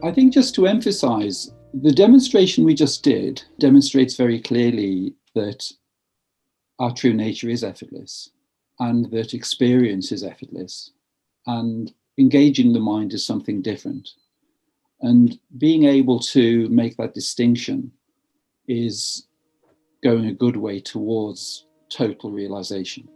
I think just to emphasize, the demonstration we just did demonstrates very clearly that our true nature is effortless and that experience is effortless, and engaging the mind is something different. And being able to make that distinction is going a good way towards total realization.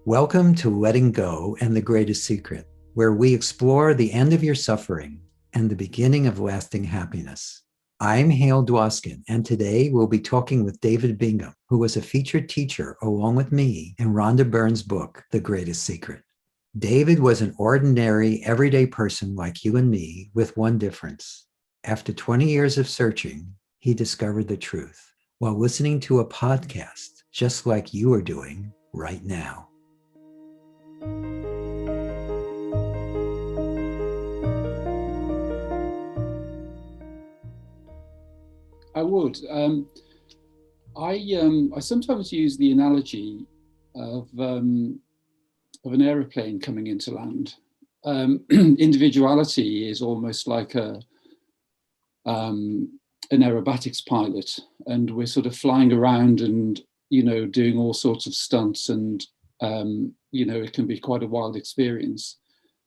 Welcome to Letting Go and the Greatest Secret, where we explore the end of your suffering and the beginning of lasting happiness. I'm Hale Dwoskin, and today we'll be talking with David Bingham, who was a featured teacher along with me in Rhonda Byrne's book, The Greatest Secret. David was an ordinary, everyday person like you and me, with one difference. After 20 years of searching, he discovered the truth while listening to a podcast, just like you are doing right now. I would. I sometimes use the analogy of an aeroplane coming into land. Individuality is almost like an aerobatics pilot, and we're sort of flying around and doing all sorts of stunts, and it can be quite a wild experience.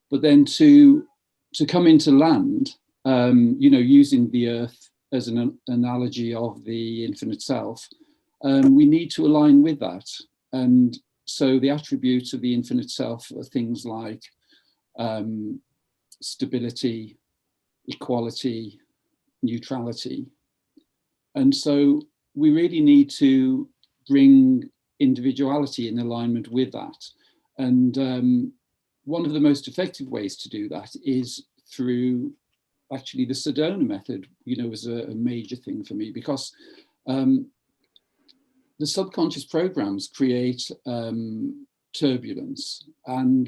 But then to come into land, using the earth as an analogy of the infinite self, we need to align with that. And so the attributes of the infinite self are things like stability, equality, neutrality. And so we really need to bring individuality in alignment with that. And one of the most effective ways to do that is through actually the Sedona method, was a major thing for me, because the subconscious programs create turbulence, and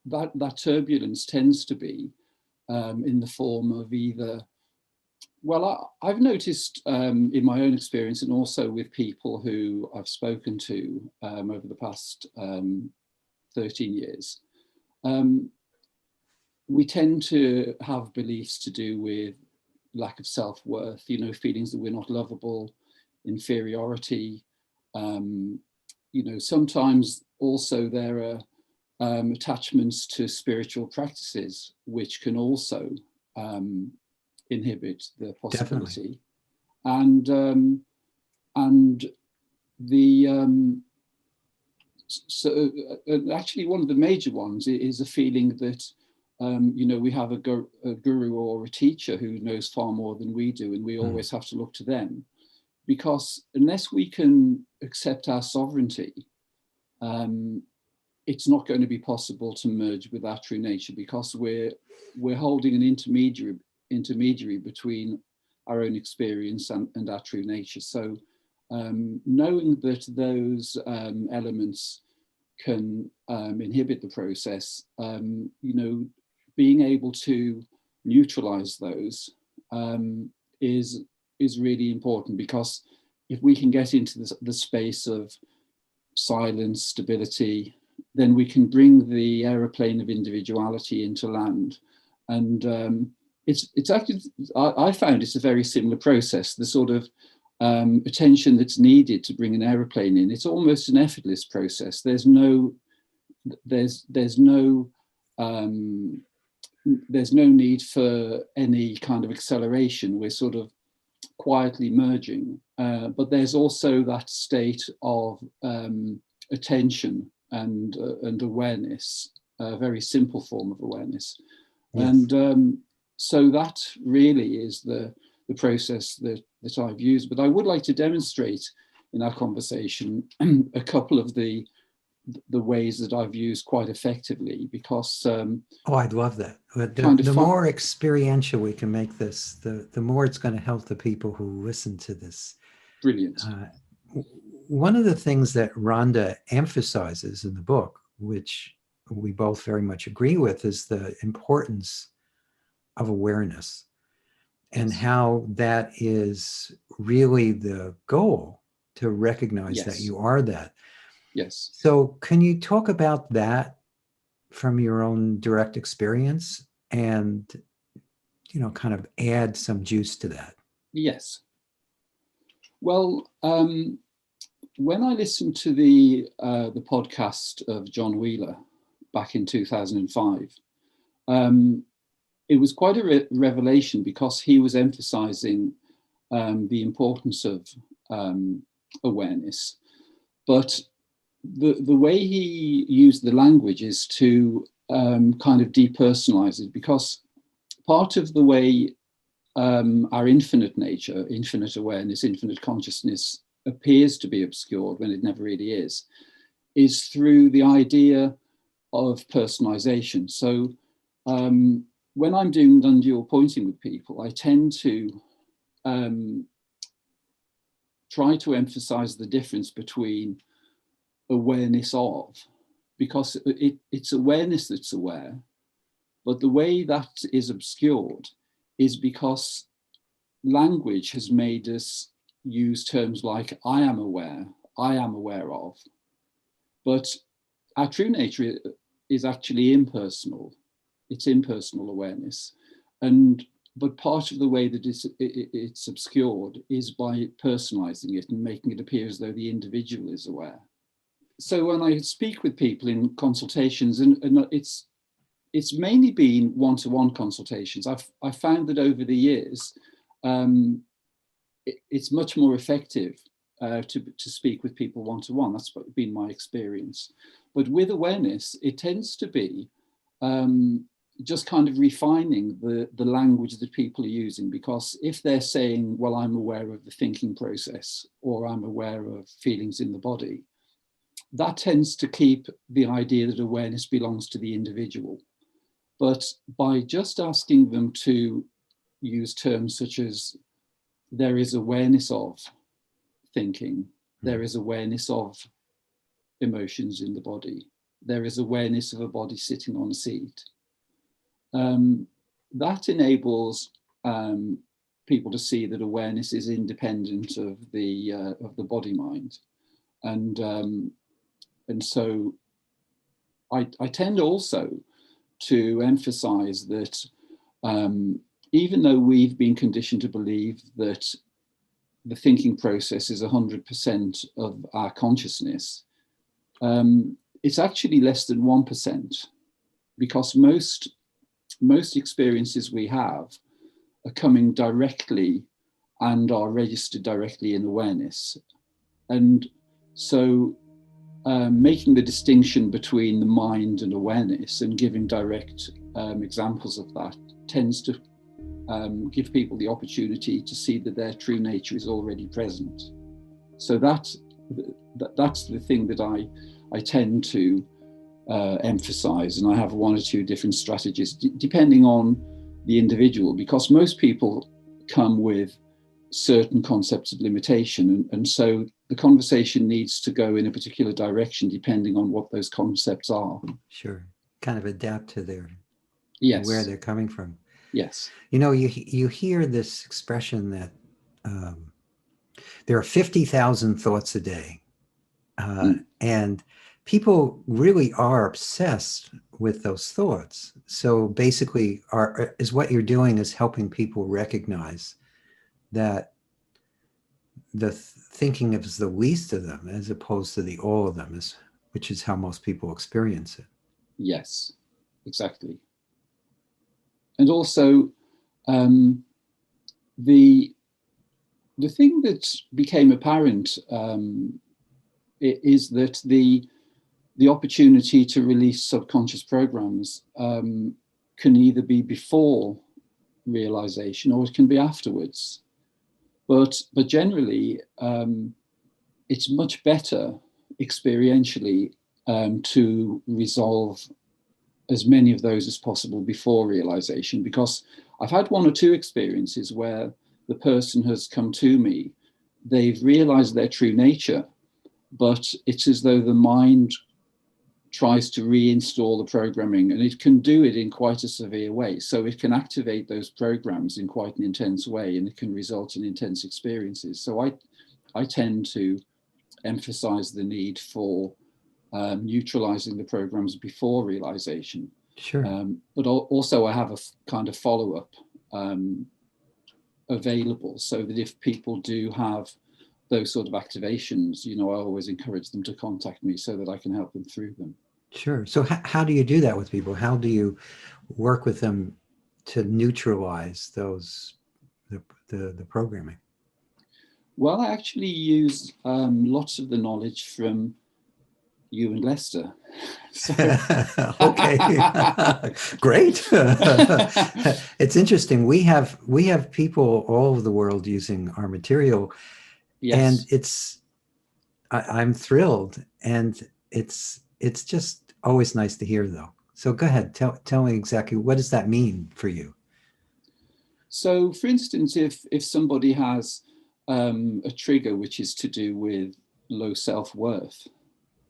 that turbulence tends to be in the form of either, I've noticed in my own experience, and also with people who I've spoken to over the past 13 years, we tend to have beliefs to do with lack of self-worth, feelings that we're not lovable, inferiority. Sometimes also there are attachments to spiritual practices, which can also inhibit the possibility. Definitely. And actually one of the major ones is a feeling that we have a guru or a teacher who knows far more than we do, and we always have to look to them, because unless we can accept our sovereignty, it's not going to be possible to merge with our true nature, because we're holding an intermediary between our own experience and our true nature. So knowing that those elements can inhibit the process, being able to neutralize those is really important, because if we can get into the space of silence, stability, then we can bring the aeroplane of individuality into land. And it's actually, I found it's a very similar process. The sort of attention that's needed to bring an aeroplane in, it's almost an effortless process. There's no need for any kind of acceleration. We're sort of quietly merging, but there's also that state of attention and awareness, a very simple form of awareness. Yes. And so that really is the process that I've used. But I would like to demonstrate in our conversation a couple of the ways that I've used quite effectively, because I'd love that. The more experiential we can make this, the more it's going to help the people who listen to this. Brilliant. One of the things that Rhonda emphasizes in the book, which we both very much agree with, is the importance of awareness, and how that is really the goal to recognize that Yes. you are that. Yes. So can you talk about that from your own direct experience and, kind of add some juice to that? Yes. Well, when I listened to the podcast of John Wheeler back in 2005, it was quite a revelation, because he was emphasizing the importance of awareness. But the way he used the language is to kind of depersonalize it, because part of the way our infinite nature, infinite awareness, infinite consciousness appears to be obscured when it never really is through the idea of personalization. So when I'm doing non-dual pointing with people, I tend to try to emphasize the difference between awareness of, because it's awareness that's aware, but the way that is obscured is because language has made us use terms like I am aware of, but our true nature is actually impersonal. It's impersonal awareness. But part of the way that it's obscured is by personalizing it and making it appear as though the individual is aware. So when I speak with people in consultations, and it's mainly been one-to-one consultations, I've found that over the years, it's much more effective to speak with people one-to-one. That's been my experience. But with awareness, it tends to be just kind of refining the language that people are using, because if they're saying, well, I'm aware of the thinking process, or I'm aware of feelings in the body, that tends to keep the idea that awareness belongs to the individual. But by just asking them to use terms such as there is awareness of thinking, there is awareness of emotions in the body, there is awareness of a body sitting on a seat, that enables people to see that awareness is independent of the body mind, and so I tend also to emphasize that even though we've been conditioned to believe that the thinking process is 100% of our consciousness, it's actually less than 1%, because most experiences we have are coming directly and are registered directly in awareness. And so making the distinction between the mind and awareness and giving direct examples of that tends to give people the opportunity to see that their true nature is already present. So that's the thing that I tend to emphasize, and I have one or two different strategies depending on the individual, because most people come with certain concepts of limitation, and so the conversation needs to go in a particular direction depending on what those concepts are. Sure. Kind of adapt to their where Yes. they're coming from. Yes. You hear this expression that there are 50,000 thoughts a day. And people really are obsessed with those thoughts. So basically, what you're doing is helping people recognize that the thinking is the least of them, as opposed to the all of them, which is how most people experience it. Yes, exactly. And also, the thing that became apparent is that the opportunity to release subconscious programs can either be before realization or it can be afterwards. But generally, it's much better experientially to resolve as many of those as possible before realization, because I've had one or two experiences where the person has come to me, they've realized their true nature, but it's as though the mind tries to reinstall the programming, and it can do it in quite a severe way. So it can activate those programs in quite an intense way, and it can result in intense experiences. So I tend to emphasize the need for neutralizing the programs before realization. Sure. But also I have a kind of follow-up available, so that if people do have those sort of activations, I always encourage them to contact me so that I can help them through them. Sure. So how do you do that with people? How do you work with them to neutralize the programming? Well, I actually use lots of the knowledge from you and Lester. So. Okay, great. It's interesting. We have people all over the world using our material, Yes. and I'm thrilled, and it's just always nice to hear, though. So go ahead, tell me exactly, what does that mean for you? So, for instance, if somebody has a trigger which is to do with low self-worth,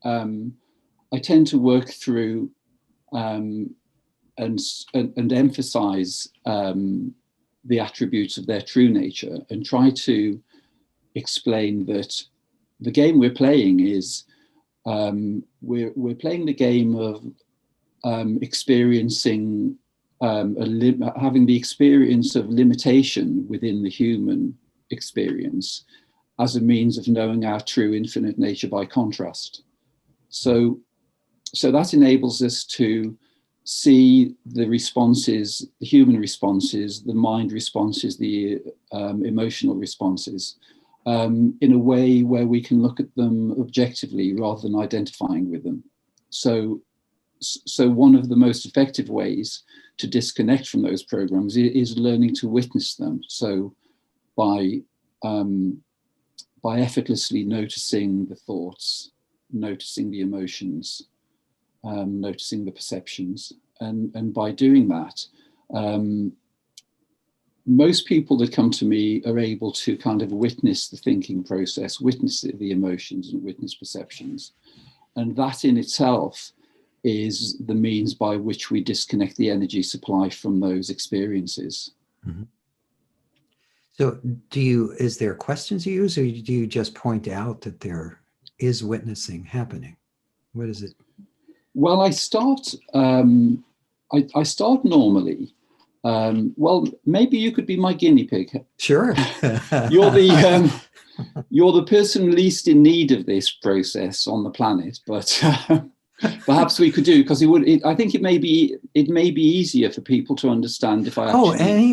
I tend to work through and emphasize the attributes of their true nature, and try to explain that the game we're playing is we're playing the game of experiencing having the experience of limitation within the human experience as a means of knowing our true infinite nature by contrast. So that enables us to see the responses, the human responses, the mind responses, the emotional responses, in a way where we can look at them objectively rather than identifying with them. So one of the most effective ways to disconnect from those programs is learning to witness them. So by effortlessly noticing the thoughts, noticing the emotions, noticing the perceptions, and by doing that, most people that come to me are able to kind of witness the thinking process, witness the emotions, and witness perceptions. And that in itself is the means by which we disconnect the energy supply from those experiences. Mm-hmm. So is there questions you use, or do you just point out that there is witnessing happening? What is it? Well, I start normally. Well, maybe you could be my guinea pig. Sure. You're the person least in need of this process on the planet, but perhaps we could do, because I think it may be easier for people to understand if I actually. Any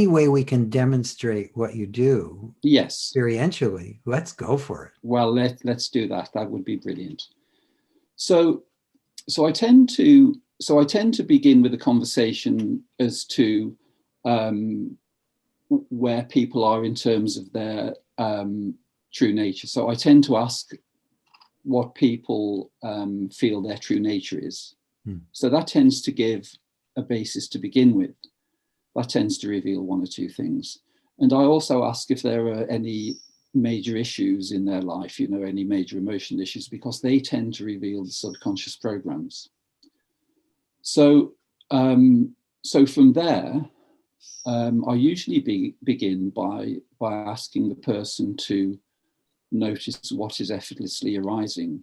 way we can demonstrate what you do. Yes. Experientially, let's go for it. Well, let's do that. That would be brilliant. So I tend to begin with a conversation as to where people are in terms of their true nature. So I tend to ask what people feel their true nature is. So that tends to give a basis to begin with. That tends to reveal one or two things. And I also ask if there are any major issues in their life, any major emotional issues, because they tend to reveal the subconscious programs. So from there, I usually begin by asking the person to notice what is effortlessly arising.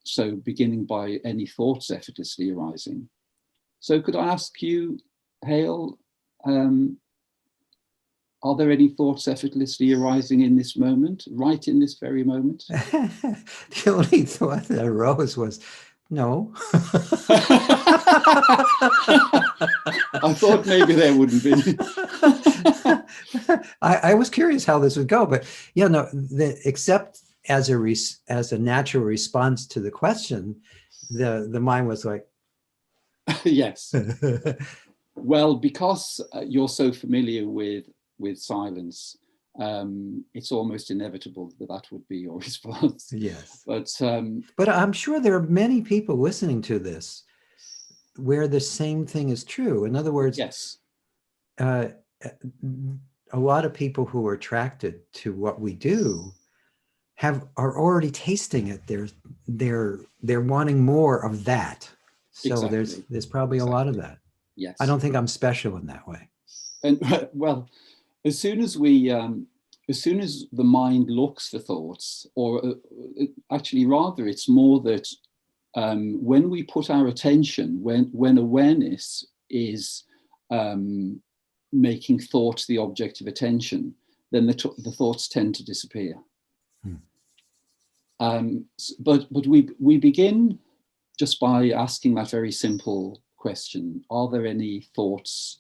So beginning by any thoughts effortlessly arising. So could I ask you, Hale, are there any thoughts effortlessly arising in this moment, right in this very moment? The only thought that arose was, no. I thought maybe there wouldn't be. I was curious how this would go, but except as a natural response to the question, the mind was like, yes. Well, because you're so familiar with silence, it's almost inevitable that would be your response. Yes. But I'm sure there are many people listening to this where the same thing is true. In other words, yes, a lot of people who are attracted to what we do are already tasting it. They're wanting more of that. So exactly. there's probably a lot of that. Yes. I don't think I'm special in that way. And well, as soon as we as soon as the mind looks for thoughts, or actually rather, it's more that when we put our attention, when awareness is making thought the object of attention, then the thoughts tend to disappear. But we begin just by asking that very simple question: are there any thoughts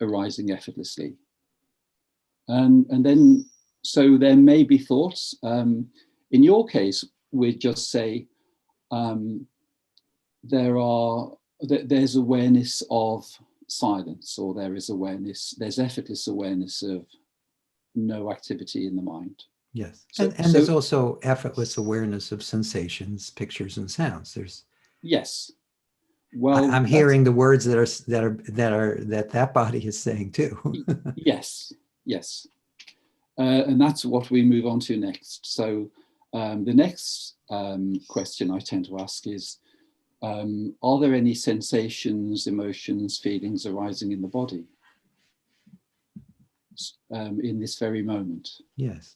arising effortlessly? And then, so there may be thoughts. In your case, we'd just say there's awareness of silence, or there's effortless awareness of no activity in the mind. Yes, and there's also effortless awareness of sensations, pictures, and sounds. There's yes. Well, I'm hearing the words that body is saying too. Yes, yes, and that's what we move on to next. So the next question I tend to ask is, are there any sensations, emotions, feelings arising in the body in this very moment? Yes.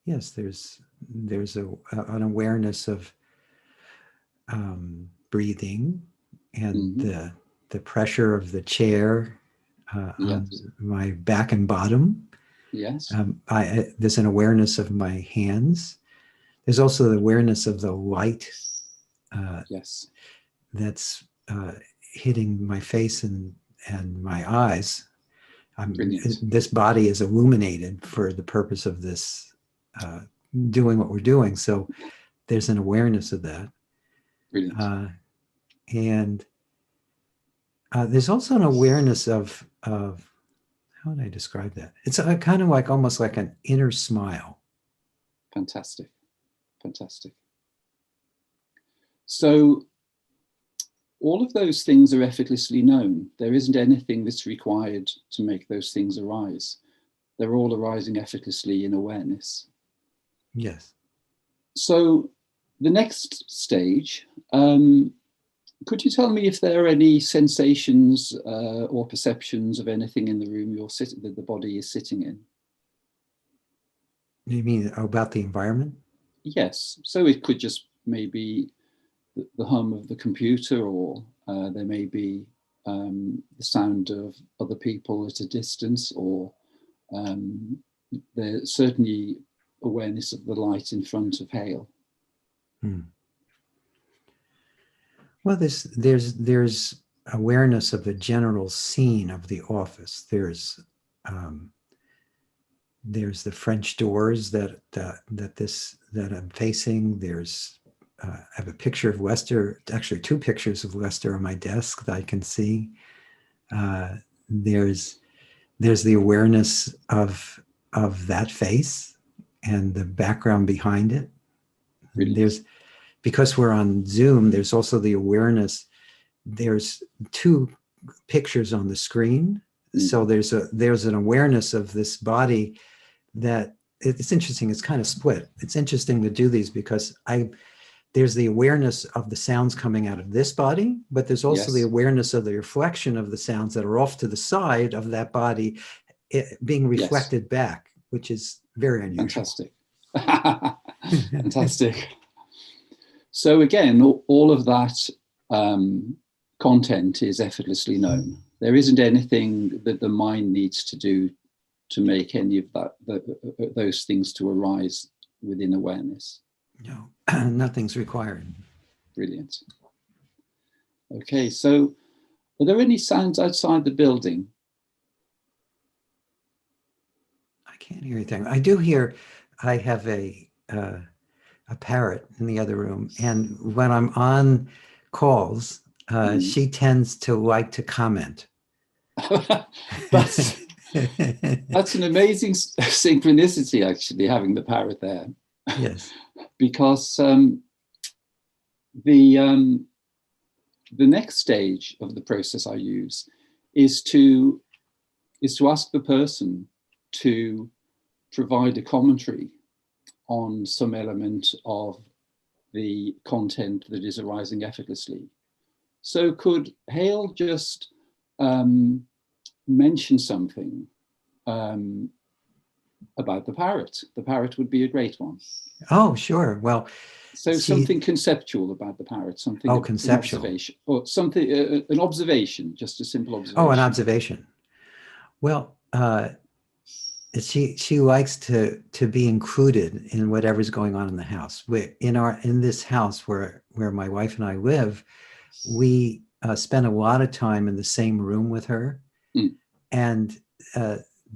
Yes, there's an awareness of breathing and the pressure of the chair on my back and bottom. Yes. There's an awareness of my hands. There's also the awareness of the light yes. that's hitting my face and my eyes. This body is illuminated for the purpose of this doing what we're doing. So there's an awareness of that. Brilliant. And there's also an awareness of how would I describe that? It's kind of like almost like an inner smile. Fantastic. Fantastic. So all of those things are effortlessly known. There isn't anything that's required to make those things arise. They're all arising effortlessly in awareness. Yes. So the next stage, could you tell me if there are any sensations or perceptions of anything in the room that the body is sitting in? You mean about the environment? Yes. So it could just maybe the hum of the computer, or there may be the sound of other people at a distance, or there's certainly awareness of the light in front of Hale. Well, there's awareness of the general scene of the office. There's the French doors that I'm facing. There's I have a picture of Lester, actually 2 pictures of Lester on my desk that I can see. There's the awareness of that face and the background behind it. Brilliant. Because we're on Zoom, there's also the awareness. There's 2 pictures on the screen. So there's an awareness of this body that it's interesting. It's kind of split. It's interesting to do these because there's the awareness of the sounds coming out of this body, but there's also the awareness of the reflection of the sounds that are off to the side of that body being reflected back, which is very unusual. Fantastic. Fantastic. So again, all of that content is effortlessly known. There isn't anything that the mind needs to do to make any of those things to arise within awareness. No, nothing's required. Brilliant. Okay, so are there any sounds outside the building? I can't hear anything. I do hear, I have a parrot in the other room, and when I'm on calls, she tends to like to comment. That's an amazing synchronicity, actually, having the parrot there. Yes. Because the next stage of the process I use is to ask the person to provide a commentary on some element of the content that is arising effortlessly. So could Hale just mention something about the parrot. The parrot would be a great one. Oh, sure. Well, So something conceptual about the parrot, something, oh, an conceptual. observation, or something, an observation, just a simple observation. Oh, an observation. Well, she likes to be included in whatever's going on in the house. In this house where my wife and I live, we spend a lot of time in the same room with her, and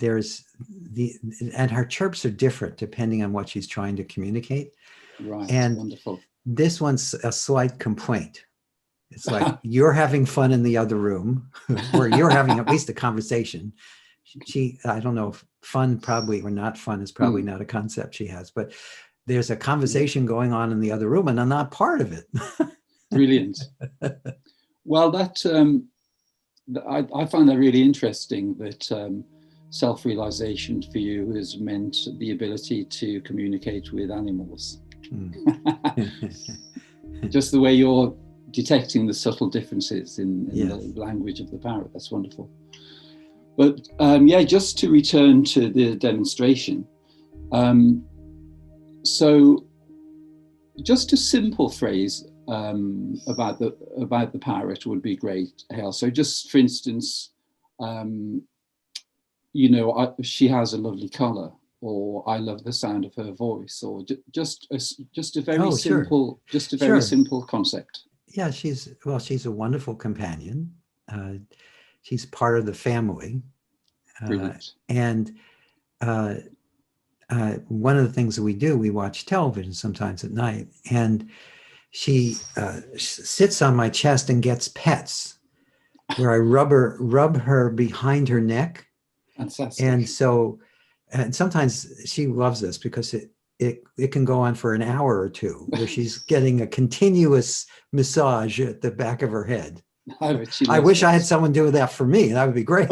and her chirps are different depending on what she's trying to communicate. Right. And wonderful. This one's a slight complaint. It's like you're having fun in the other room, or you're having at least a conversation. I don't know if fun probably or not fun is probably not a concept she has, but there's a conversation going on in the other room and I'm not part of it. Brilliant. Well, I find that really interesting, that self-realization for you has meant the ability to communicate with animals. Just the way you're detecting the subtle differences in the language of the parrot. That's wonderful. But just to return to the demonstration. So just a simple phrase about the parrot would be great, Hale. So just for instance, she has a lovely color, or I love the sound of her voice, or just a very simple, simple concept. Yeah, she's a wonderful companion. She's part of the family. And one of the things that we do, we watch television sometimes at night, and she sits on my chest and gets pets, where I rub her behind her neck. Fantastic. And sometimes she loves this because it can go on for an hour or two, where she's getting a continuous massage at the back of her head. I wish I had someone do that for me. That would be great.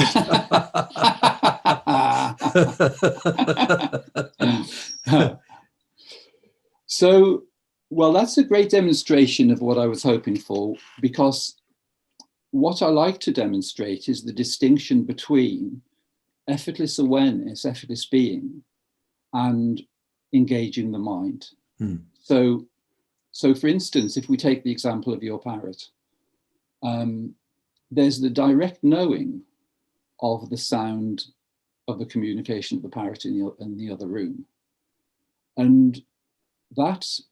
So, well, that's a great demonstration of what I was hoping for, because what I like to demonstrate is the distinction between effortless awareness, effortless being, and engaging the mind. So for instance, if we take the example of your parrot, there's the direct knowing of the sound of the communication of the parrot in the other room. And that's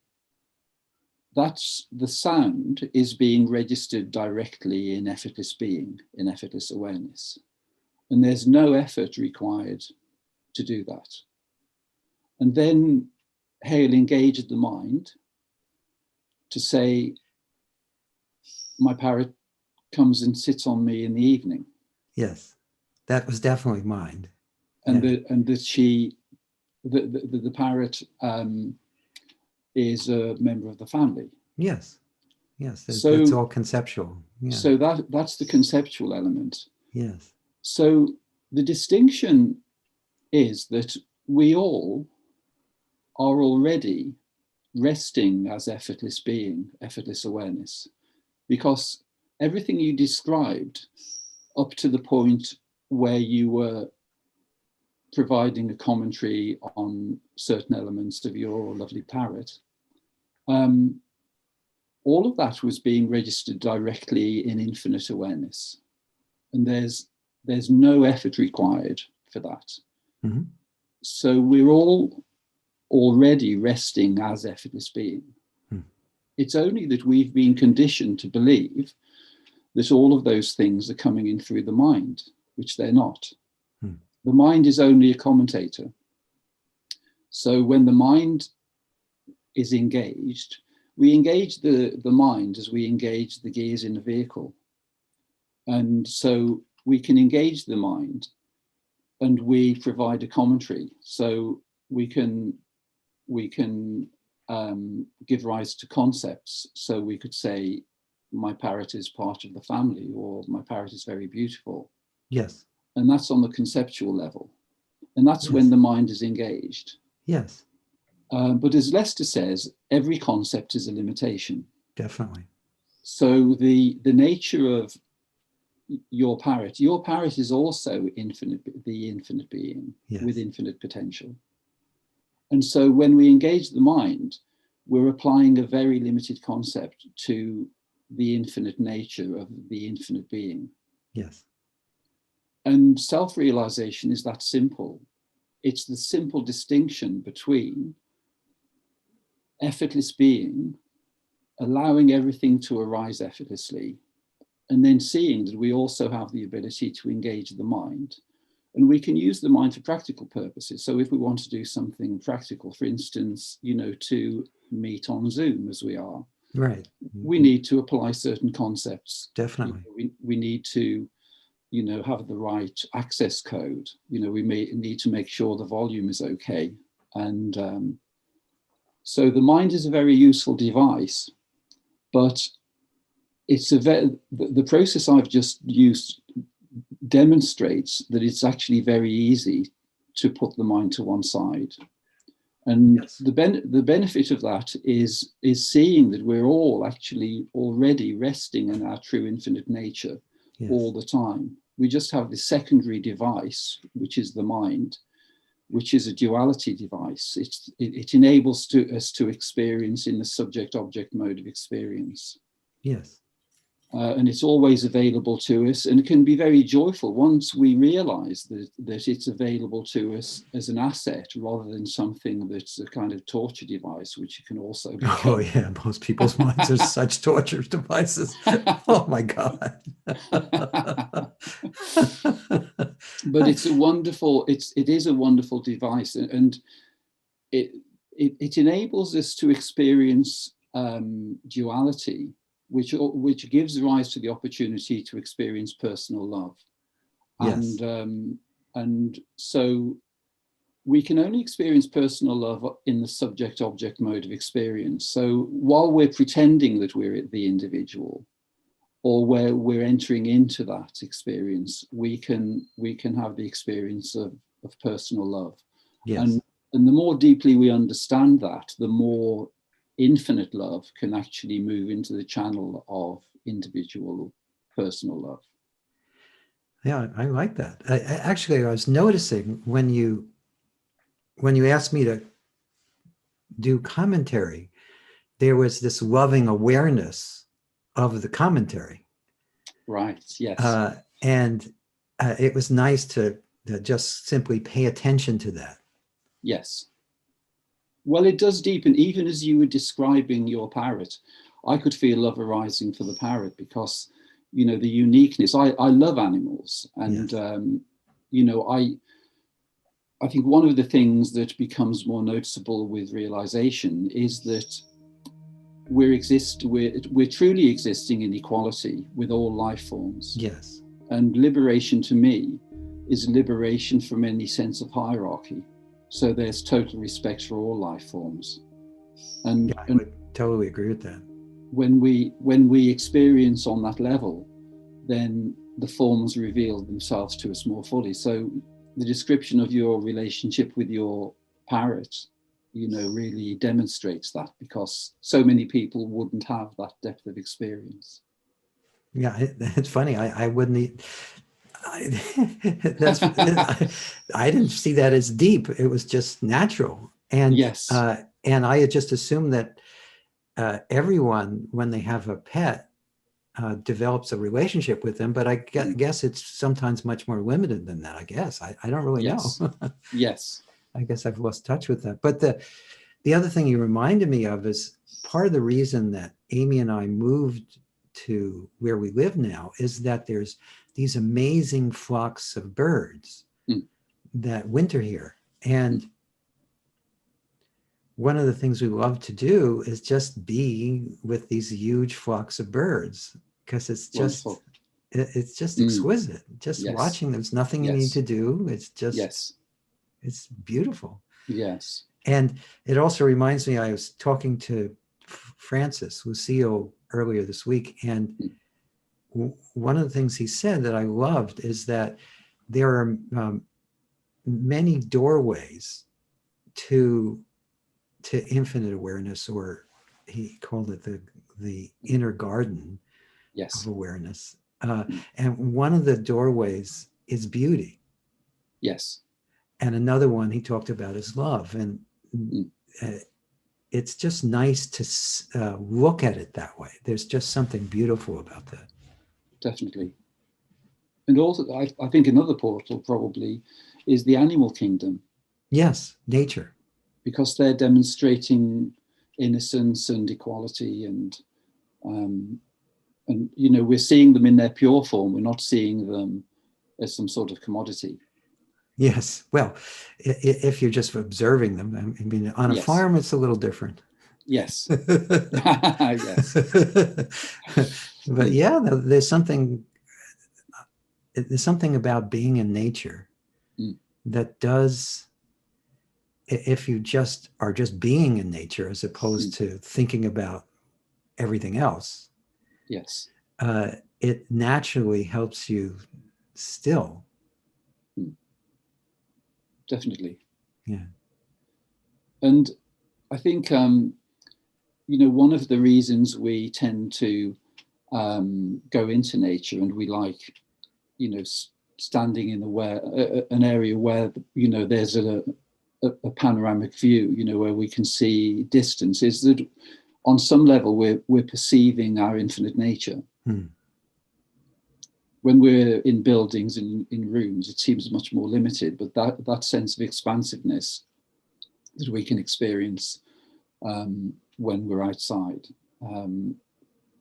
the sound is being registered directly in effortless being, in effortless awareness. And there's no effort required to do that. And then Hale engaged the mind to say, my parrot comes and sits on me in the evening. Yes, that was definitely mind. And the parrot is a member of the family. Yes, it's all conceptual. Yeah. So that's the conceptual element. Yes. So the distinction is that we all are already resting as effortless being, effortless awareness, because everything you described up to the point where you were providing a commentary on certain elements of your lovely parrot, all of that was being registered directly in infinite awareness. And there's no effort required for that. Mm-hmm. So we're all already resting as effortless being. It's only that we've been conditioned to believe that all of those things are coming in through the mind, which they're not. The mind is only a commentator. So when the mind is engaged, we engage the mind as we engage the gears in a vehicle. And so we can engage the mind and we provide a commentary. So we can give rise to concepts. So we could say, my parrot is part of the family, or my parrot is very beautiful. Yes. And that's on the conceptual level. And that's when the mind is engaged. Yes. But as Lester says, every concept is a limitation. Definitely. So the nature of your parrot. Your parrot is also infinite, the infinite being with Yes. infinite potential. And so when we engage the mind, we're applying a very limited concept to the infinite nature of the infinite being. Yes. And self-realization is that simple. It's the simple distinction between effortless being, allowing everything to arise effortlessly, and then seeing that we also have the ability to engage the mind. And we can use the mind for practical purposes. So if we want to do something practical, for instance, to meet on Zoom as we are, Right. we need to apply certain concepts. Definitely. We need to, have the right access code. We may need to make sure the volume is okay. And so the mind is a very useful device, but the process I've just used demonstrates that it's actually very easy to put the mind to one side. And Yes. the benefit of that is seeing that we're all actually already resting in our true infinite nature all the time. We just have this secondary device, which is the mind, which is a duality device. It enables us to experience in the subject-object mode of experience. Yes. And it's always available to us, and it can be very joyful once we realize that it's available to us as an asset rather than something that's a kind of torture device, which it can also become. Oh yeah, most people's minds are such torture devices. Oh my God. But it is a wonderful device, and it enables us to experience duality, which gives rise to the opportunity to experience personal love. Yes. And so we can only experience personal love in the subject-object mode of experience. So while we're pretending that we're the individual, or where we're entering into that experience, we can have the experience of personal love. Yes. And the more deeply we understand that, the more infinite love can actually move into the channel of individual personal love. Yeah, I like that. Actually, I was noticing when you asked me to do commentary, there was this loving awareness of the commentary. Right. Yes. And it was nice to just simply pay attention to that. Yes. Well, it does deepen. Even as you were describing your parrot, I could feel love arising for the parrot because, the uniqueness. I love animals, and Yes. I think one of the things that becomes more noticeable with realization is that we're truly existing in equality with all life forms. Yes. And liberation to me is liberation from any sense of hierarchy. So there's total respect for all life forms. And, Yeah, I would totally agree with that. when we experience on that level, then the forms reveal themselves to us more fully. So the description of your relationship with your parrot, really demonstrates that, because so many people wouldn't have that depth of experience. Yeah, it's funny. I wouldn't. I didn't see that as deep. It was just natural, and Yes. And I had just assumed that everyone, when they have a pet, develops a relationship with them. But I guess it's sometimes much more limited than that. I guess I don't really Yes. know. Yes. I guess I've lost touch with that. But the other thing you reminded me of is part of the reason that Amy and I moved to where we live now is that there's these amazing flocks of birds that winter here. And one of the things we love to do is just be with these huge flocks of birds, because it's just wonderful. It's just exquisite. Just watching, there's nothing you need to do. It's just, it's beautiful. Yes. And it also reminds me, I was talking to Francis Lucille earlier this week, and one of the things he said that I loved is that there are many doorways to infinite awareness, or he called it the inner garden of awareness. And one of the doorways is beauty. Yes. And another one he talked about is love. And it's just nice to look at it that way. There's just something beautiful about that. Definitely. And also, I think another portal probably is the animal kingdom. Yes, nature. Because they're demonstrating innocence and equality, and you know, we're seeing them in their pure form. We're not seeing them as some sort of commodity. Yes. Well, if you're just observing them, I mean, on a farm, it's a little different. Yes. Yes. But yeah, there's something about being in nature that does, if you just are just being in nature as opposed to thinking about everything else. Yes. It naturally helps you still. Definitely. Yeah. And I think, you know, one of the reasons we tend to go into nature, and we like, you know, standing in an area where, you know, there's a panoramic view, you know, where we can see distance, is that on some level we're perceiving our infinite nature. When we're in buildings and in rooms, it seems much more limited, but that sense of expansiveness that we can experience when we're outside,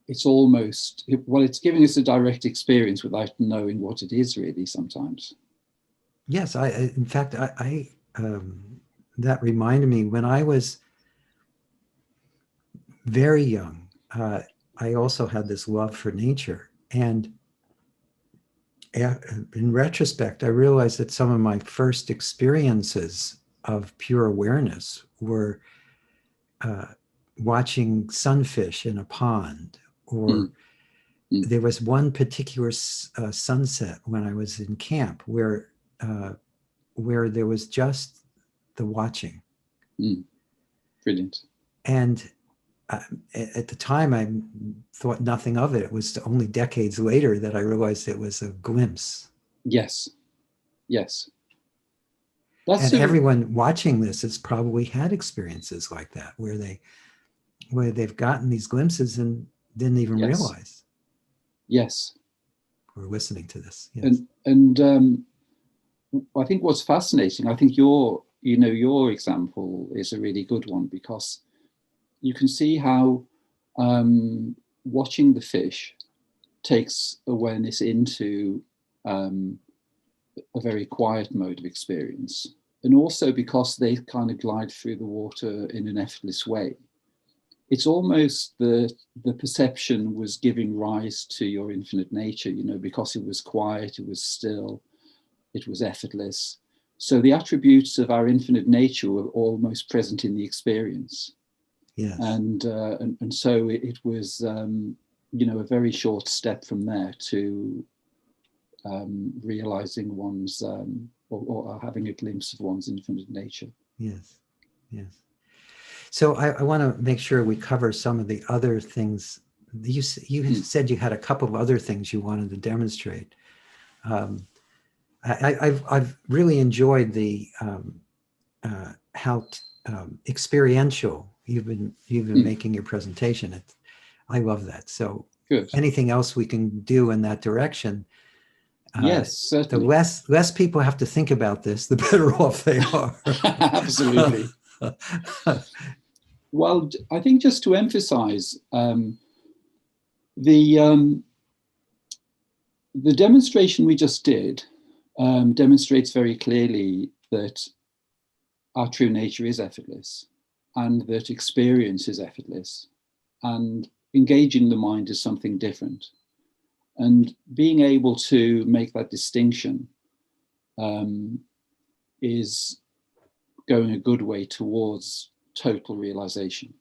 it's almost, well, it's giving us a direct experience without knowing what it is really sometimes. Yes, in fact, that reminded me when I was very young, I also had this love for nature. And in retrospect, I realized that some of my first experiences of pure awareness were watching sunfish in a pond, or there was one particular sunset when I was in camp where there was just the watching. Brilliant. And at the time, I thought nothing of it. It was only decades later that I realized it was a glimpse. Yes. Yes. And everyone watching this has probably had experiences like that, where they've gotten these glimpses and didn't even realize. Yes. We're listening to this. Yes. And I think what's fascinating, I think your example is a really good one, because you can see how watching the fish takes awareness into a very quiet mode of experience. And also because they kind of glide through the water in an effortless way. It's almost the perception was giving rise to your infinite nature, you know, because it was quiet, it was still, it was effortless. So the attributes of our infinite nature were almost present in the experience. Yes. And so it was, you know, a very short step from there to realizing one's, or having a glimpse of one's infinite nature. Yes, yes. So I want to make sure we cover some of the other things. You said you had a couple of other things you wanted to demonstrate. I've really enjoyed the how experiential you've been making your presentation. I love that. So good. Anything else we can do in that direction? Yes, certainly. The less people have to think about this, the better off they are. Absolutely. Well, I think just to emphasize, the demonstration we just did demonstrates very clearly that our true nature is effortless, and that experience is effortless, and engaging the mind is something different. And being able to make that distinction is going a good way towards total realization.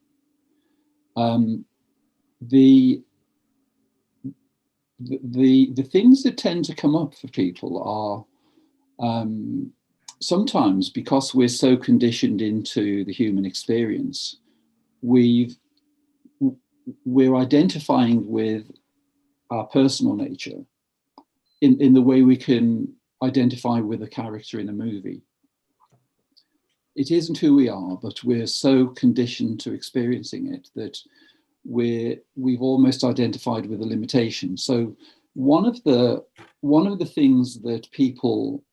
The things that tend to come up for people are sometimes, because we're so conditioned into the human experience, we're identifying with our personal nature in the way we can identify with a character in a movie. It isn't who we are, but we're so conditioned to experiencing it that we've almost identified with a limitation. So one of the things that people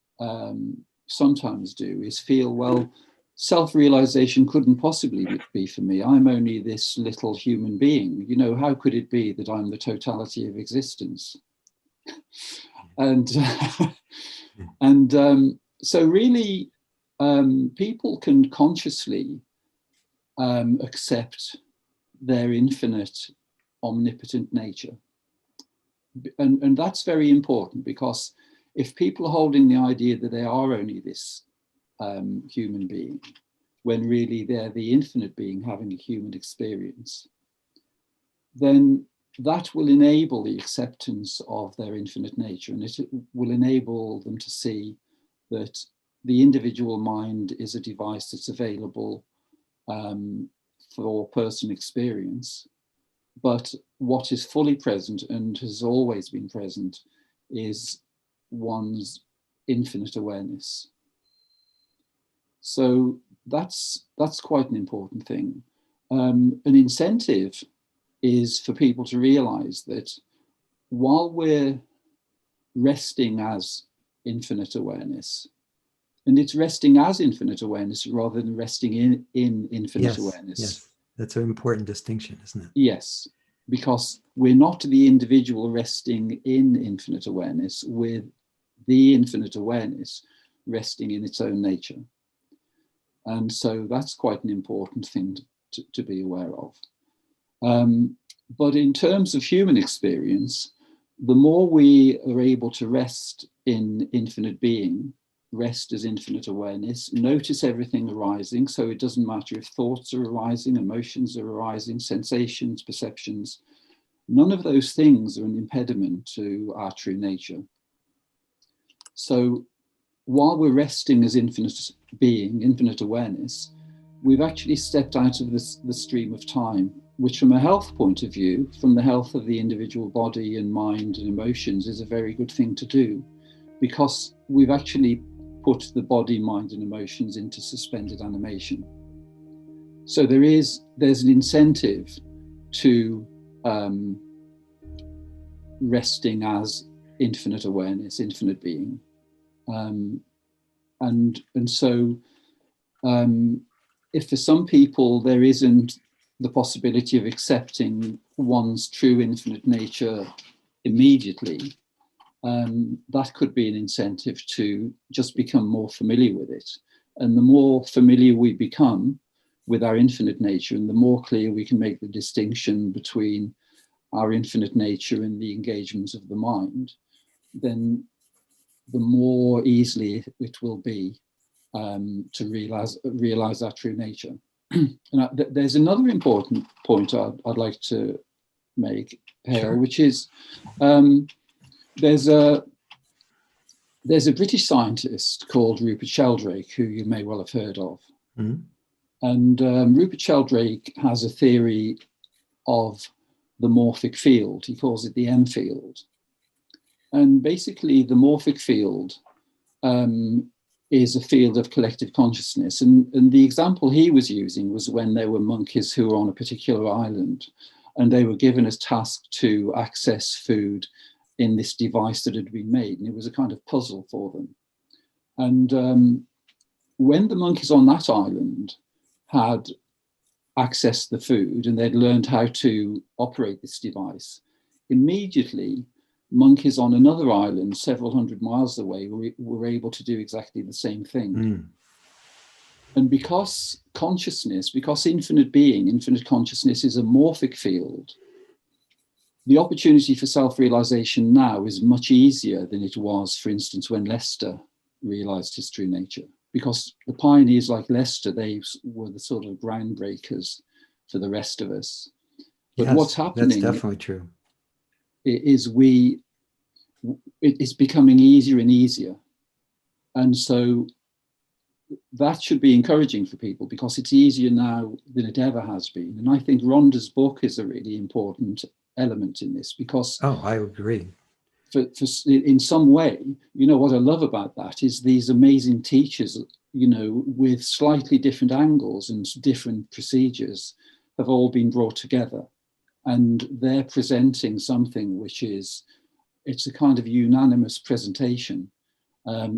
sometimes do is feel, well, self-realization couldn't possibly be for me. I'm only this little human being. You know, how could it be that I'm the totality of existence? And so really, people can consciously accept their infinite, omnipotent nature. And that's very important, because if people are holding the idea that they are only this human being, when really they're the infinite being having a human experience, then that will enable the acceptance of their infinite nature, and it will enable them to see that the individual mind is a device that's available for personal experience. But what is fully present and has always been present is one's infinite awareness. So that's quite an important thing. An incentive is for people to realize that while we're resting as infinite awareness, and it's resting as infinite awareness rather than resting in infinite awareness. Yes, that's an important distinction, isn't it? Yes, because we're not the individual resting in infinite awareness, we're the infinite awareness resting in its own nature. And so that's quite an important thing to be aware of. But in terms of human experience, the more we are able to rest in infinite being, rest as infinite awareness, notice everything arising. So it doesn't matter if thoughts are arising, emotions are arising, sensations, perceptions. None of those things are an impediment to our true nature. So while we're resting as infinite being, infinite awareness, we've actually stepped out of the stream of time, which from a health point of view, from the health of the individual body and mind and emotions, is a very good thing to do, because we've actually put the body, mind and emotions into suspended animation. So there's an incentive to resting as infinite awareness, infinite being. And so if for some people there isn't the possibility of accepting one's true infinite nature immediately, that could be an incentive to just become more familiar with it. And the more familiar we become with our infinite nature, and the more clear we can make the distinction between our infinite nature and the engagements of the mind, then the more easily it will be to realize our true nature. And there's another important point I'd like to make, Hale, Sure. which is there's a British scientist called Rupert Sheldrake, who you may well have heard of. Mm-hmm. And Rupert Sheldrake has a theory of the morphic field. He calls it the M field. And basically, the morphic field is a field of collective consciousness. And the example he was using was when there were monkeys who were on a particular island, and they were given a task to access food in this device that had been made. And it was a kind of puzzle for them. And when the monkeys on that island had accessed the food and they'd learned how to operate this device, immediately monkeys on another island several hundred miles away were able to do exactly the same thing. Mm. And because consciousness, because infinite being, infinite consciousness is a morphic field, the opportunity for self-realization now is much easier than it was, for instance, when Lester realized his true nature. Because the pioneers like Lester, they were the sort of groundbreakers for the rest of us. But Yes, what's happening, that's definitely true, is it's becoming easier and easier. And so that should be encouraging for people, because it's easier now than it ever has been. And I think Rhonda's book is a really important element in this, because Oh, I agree. in some way, what I love about that is these amazing teachers, with slightly different angles and different procedures, have all been brought together, and they're presenting something which it's a kind of unanimous presentation,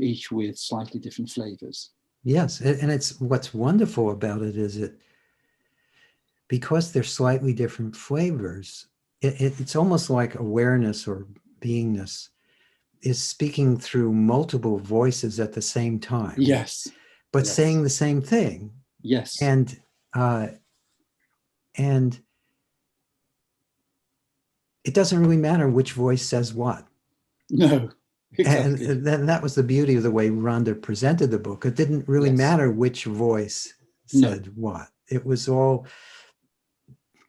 each with slightly different flavors. Yes, and it's what's wonderful about it is because they're slightly different flavors, it's almost like awareness or beingness is speaking through multiple voices at the same time. Yes. But yes. saying the same thing. Yes. And it doesn't really matter which voice says what. No, exactly. And then that was the beauty of the way Rhonda presented the book. It didn't really matter which voice said what. It was all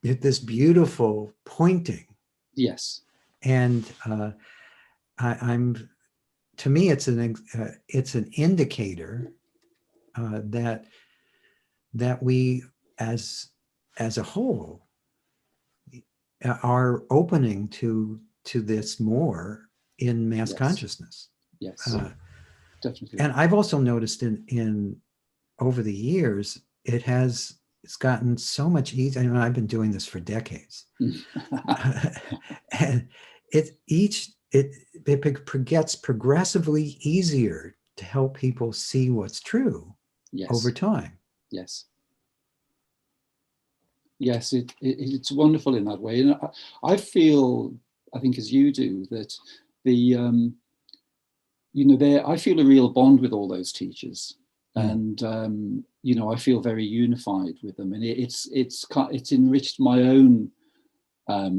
this beautiful pointing. Yes. And I'm, to me, it's an indicator that we as a whole are opening to this more in mass consciousness. Yes, definitely. And I've also noticed in over the years, it's gotten so much easier. I mean, I've been doing this for decades. And it gets progressively easier to help people see what's true over time. Yes. Yes, it's wonderful in that way. And I feel, I think as you do, that I feel a real bond with all those teachers. And, I feel very unified with them. And it's enriched my own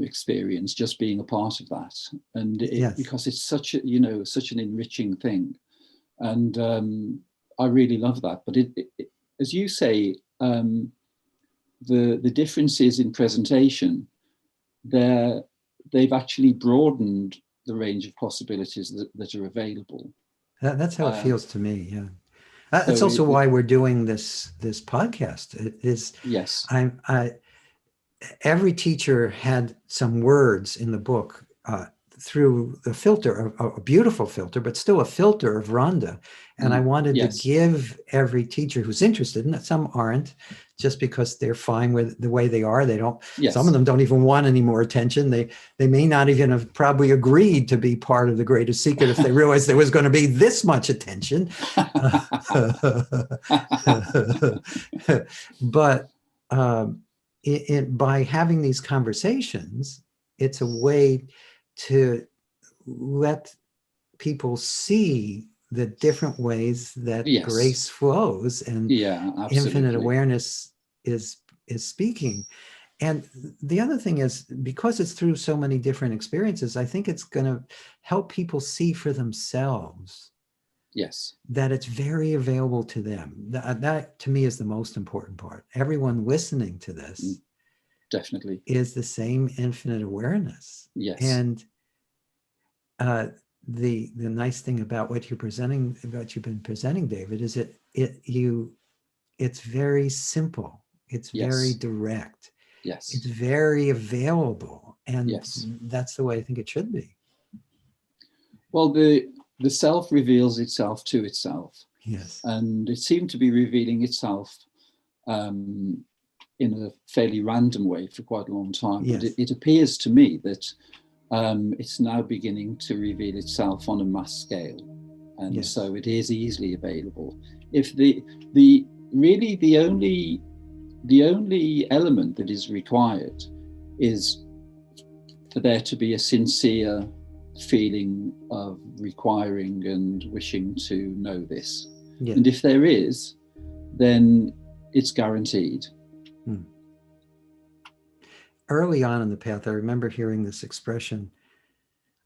experience just being a part of that. And because it's such an enriching thing. And I really love that. But as you say, the differences in presentation, they've actually broadened the range of possibilities that are available. That's how it feels to me. Yeah, that's also why we're doing this podcast. It is. Yes. Every teacher had some words in the book through the filter, a beautiful filter, but still a filter of Rhonda. And I wanted to give every teacher who's interested, and some aren't, just because they're fine with the way they are. They don't, some of them don't even want any more attention. They may not even have probably agreed to be part of the greatest secret if they realized there was going to be this much attention. But by having these conversations, it's a way to let people see the different ways that grace flows and infinite awareness is speaking. And the other thing is, because it's through so many different experiences, I think it's going to help people see for themselves that it's very available to them. That to me is the most important part. Everyone listening to this definitely is the same infinite awareness. And the nice thing about what you've been presenting, David, is it's very simple. It's very direct. It's very available. And that's the way I think it should be. Well, the self reveals itself to itself. Yes. And it seemed to be revealing itself in a fairly random way for quite a long time. But it appears to me that it's now beginning to reveal itself on a mass scale. And so it is easily available. If the only element that is required is for there to be a sincere feeling of requiring and wishing to know this. And if there is, then it's guaranteed. Early on in the path, I remember hearing this expression.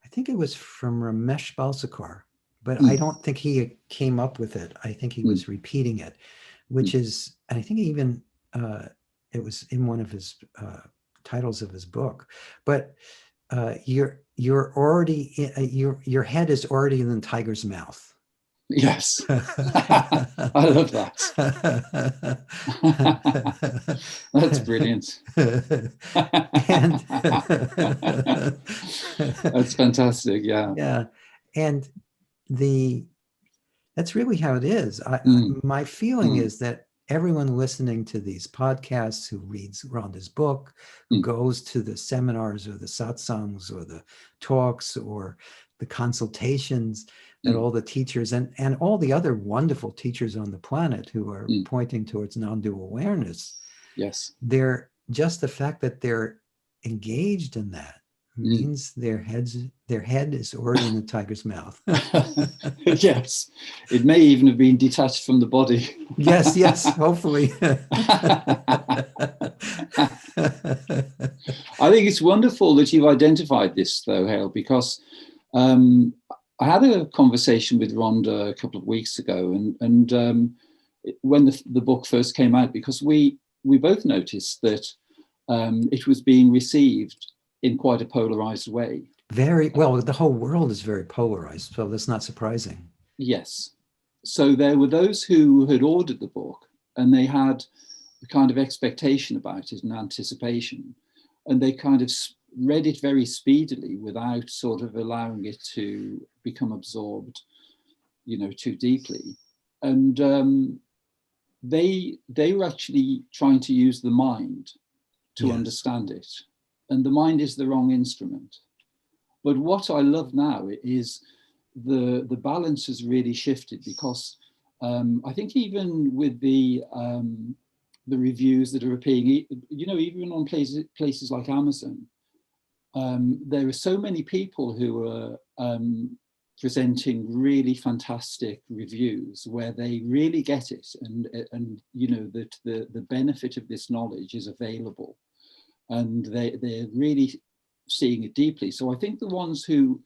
I think it was from Ramesh Balsekar, but I don't think he came up with it. I think he was repeating it, which is, and I think even it was in one of his titles of his book. But you're already your head is already in the tiger's mouth. Yes. I love that. That's brilliant. And That's fantastic. Yeah. yeah, and that's really how it is. Mm, My feeling mm, is that everyone listening to these podcasts, who reads Rhonda's book, who mm, goes to the seminars or the satsangs or the talks or the consultations that mm, all the teachers and all the other wonderful teachers on the planet who are mm. pointing towards non-dual awareness, Yes. they're just the fact that they're engaged in that Mm. means their head is already in the tiger's mouth. Yes. It may even have been detached from the body. Yes, hopefully. I think it's wonderful that you've identified this, though, Hale, because um, I had a conversation with Rhonda a couple of weeks ago, and when the book first came out, because we both noticed that it was being received in quite a polarized way. Very well, the whole world is very polarized, so that's not surprising. Yes. So there were those who had ordered the book and they had a kind of expectation about it and anticipation, and they kind of read it very speedily without sort of allowing it to become absorbed, too deeply. And they were actually trying to use the mind to Yes. understand it, and the mind is the wrong instrument. But what I love now is the balance has really shifted, because I think even with the reviews that are appearing, even on places like Amazon, there are so many people who are presenting really fantastic reviews where they really get it, and that the benefit of this knowledge is available, and they're really seeing it deeply. So I think the ones who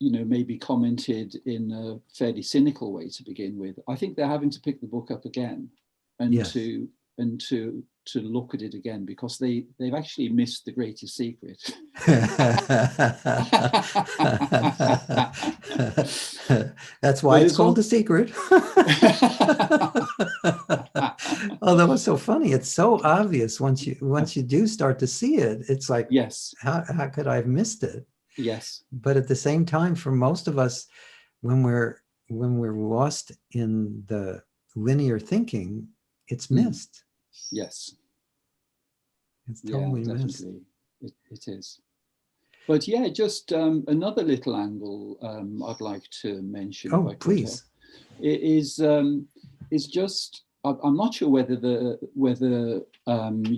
maybe commented in a fairly cynical way to begin with, I think they're having to pick the book up again and Yes. to look at it again, because they've actually missed the greatest secret. That's why But it's it's called one. The Secret. Although it's so funny, it's so obvious once you do start to see it. It's like, Yes. how could I have missed it? Yes. But at the same time, for most of us, when we're lost in the linear thinking, it's missed. Yes. It's Yeah, totally missed. definitely. It is. But yeah, just another little angle I'd like to mention, if Oh, I could, please. it is just, I'm not sure whether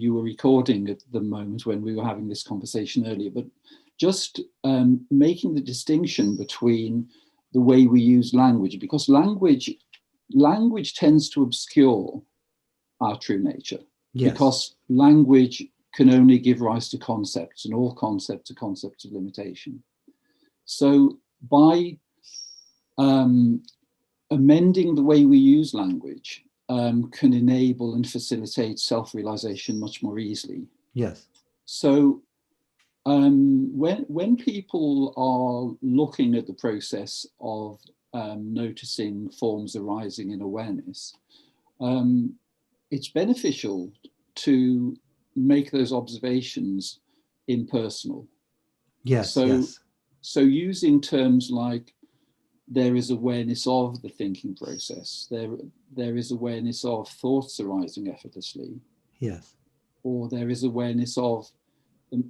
you were recording at the moment when we were having this conversation earlier, but just making the distinction between the way we use language, because language tends to obscure our true nature, Yes. because language can only give rise to concepts, and all concepts are concepts of limitation. So by amending the way we use language can enable and facilitate self-realization much more easily. Yes. So when people are looking at the process of noticing forms arising in awareness, it's beneficial to make those observations impersonal. Yes. So using terms like, there is awareness of the thinking process, there is awareness of thoughts arising effortlessly, Yes. or there is awareness of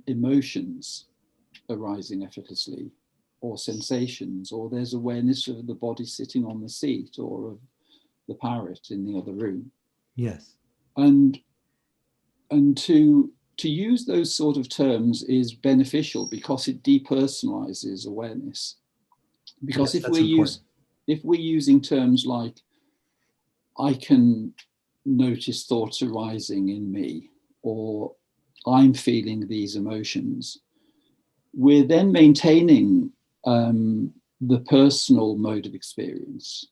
emotions arising effortlessly, or sensations, or there's awareness of the body sitting on the seat, or of the parrot in the other room. Yes. And to use those sort of terms is beneficial, because it depersonalizes awareness. Because Yes, that's important. if we're using terms like, I can notice thoughts arising in me, or I'm feeling these emotions, we're then maintaining the personal mode of experience.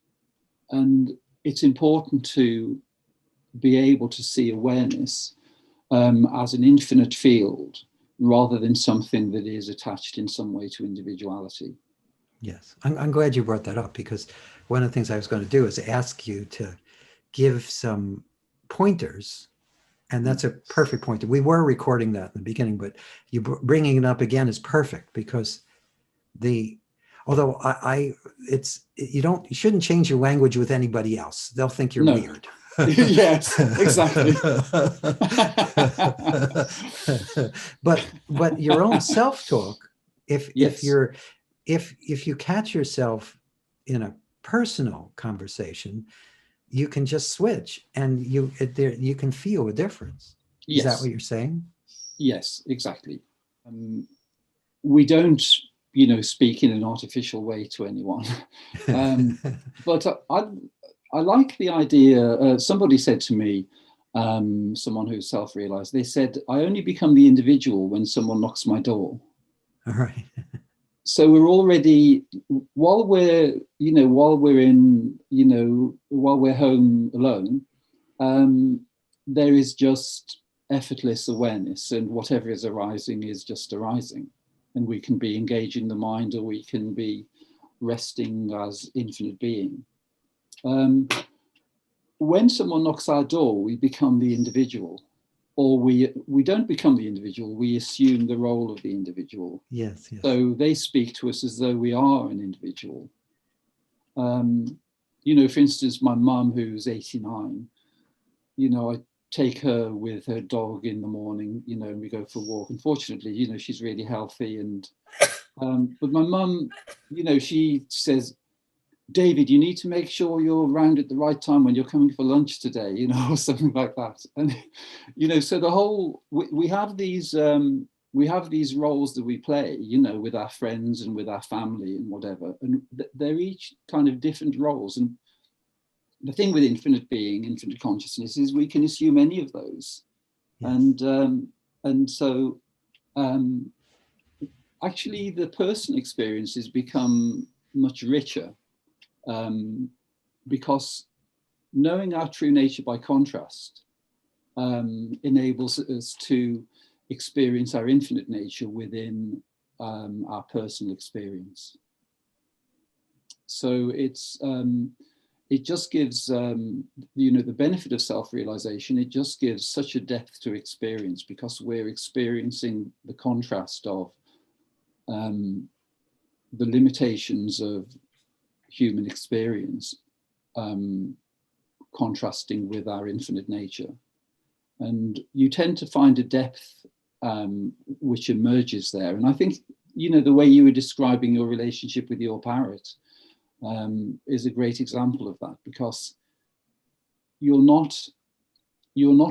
And it's important to be able to see awareness as an infinite field, rather than something that is attached in some way to individuality. Yes. I'm glad you brought that up, because one of the things I was going to do is ask you to give some pointers. And that's a perfect pointer. We were recording that in the beginning, but you bringing it up again is perfect, because although you shouldn't change your language with anybody else. They'll think you're No. weird. Yes, exactly. but your own self-talk, if Yes. you catch yourself in a personal conversation, you can just switch, and you can feel a difference. Is that Yes. what you're saying? Yes, exactly. We don't, speak in an artificial way to anyone. But I like the idea. Somebody said to me, someone who's self-realized, they said, I only become the individual when someone knocks my door. All right. So we're already, while we're home alone, there is just effortless awareness, and whatever is arising is just arising. And we can be engaging the mind, or we can be resting as infinite being. When someone knocks our door, we become the individual, or we don't become the individual, we assume the role of the individual. Yes. So they speak to us as though we are an individual. For instance, my mum, who's 89, I take her with her dog in the morning, and we go for a walk. Unfortunately, she's really healthy. But my mum, she says, David, you need to make sure you're around at the right time when you're coming for lunch today, or something like that. And, so the whole, we have these roles that we play, with our friends and with our family and whatever. And they're each kind of different roles. And the thing with infinite being, infinite consciousness, is we can assume any of those. Yes. And so actually the personal experiences become much richer, because knowing our true nature by contrast enables us to experience our infinite nature within our personal experience. So it just gives, the benefit of self-realization. It just gives such a depth to experience, because we're experiencing the contrast of the limitations of human experience, contrasting with our infinite nature. And you tend to find a depth which emerges there. And I think, the way you were describing your relationship with your parrot is a great example of that, because you're not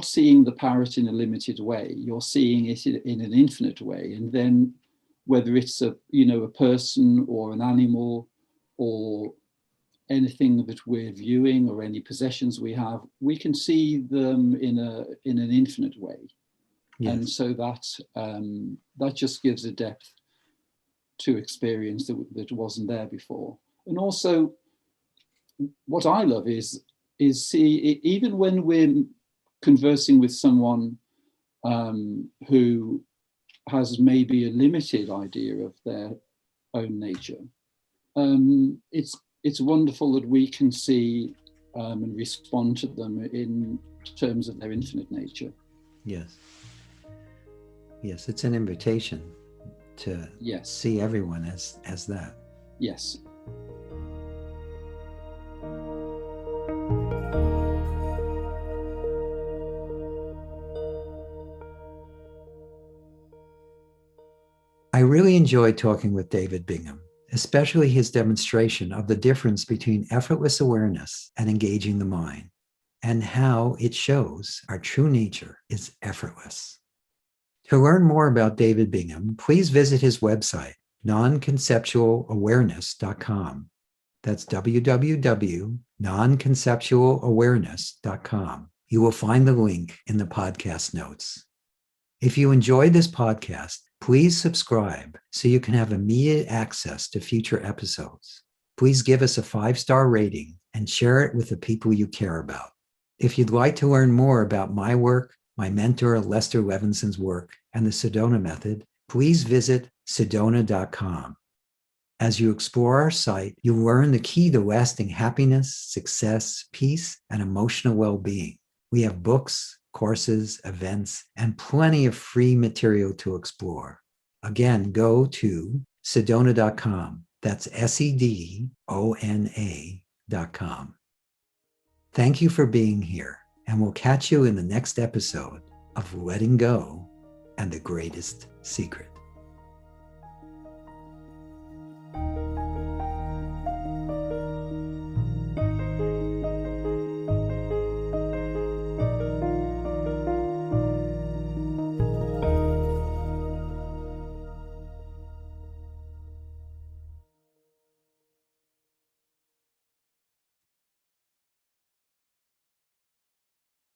seeing the parrot in a limited way. You're seeing it in an infinite way. And then whether it's a person or an animal or anything that we're viewing, or any possessions we have, we can see them in an infinite way. Yes. And so that just gives a depth to experience that wasn't there before. And also, what I love is see, even when we're conversing with someone who has maybe a limited idea of their own nature, it's wonderful that we can see and respond to them in terms of their infinite nature. Yes. Yes, it's an invitation to see everyone as that. Yes. I really enjoyed talking with David Bingham, especially his demonstration of the difference between effortless awareness and engaging the mind, and how it shows our true nature is effortless. To learn more about David Bingham, please visit his website, nonconceptualawareness.com. That's www.nonconceptualawareness.com. You will find the link in the podcast notes. If you enjoyed this podcast, please subscribe so you can have immediate access to future episodes. Please give us a 5-star rating and share it with the people you care about. If you'd like to learn more about my work, my mentor Lester Levinson's work, and the Sedona method, please visit sedona.com. As you explore our site, you'll learn the key to lasting happiness, success, peace, and emotional well-being. We have books, courses, events, and plenty of free material to explore. Again, go to sedona.com. That's SEDONA.com. Thank you for being here, and we'll catch you in the next episode of Letting Go and the Greatest Secret.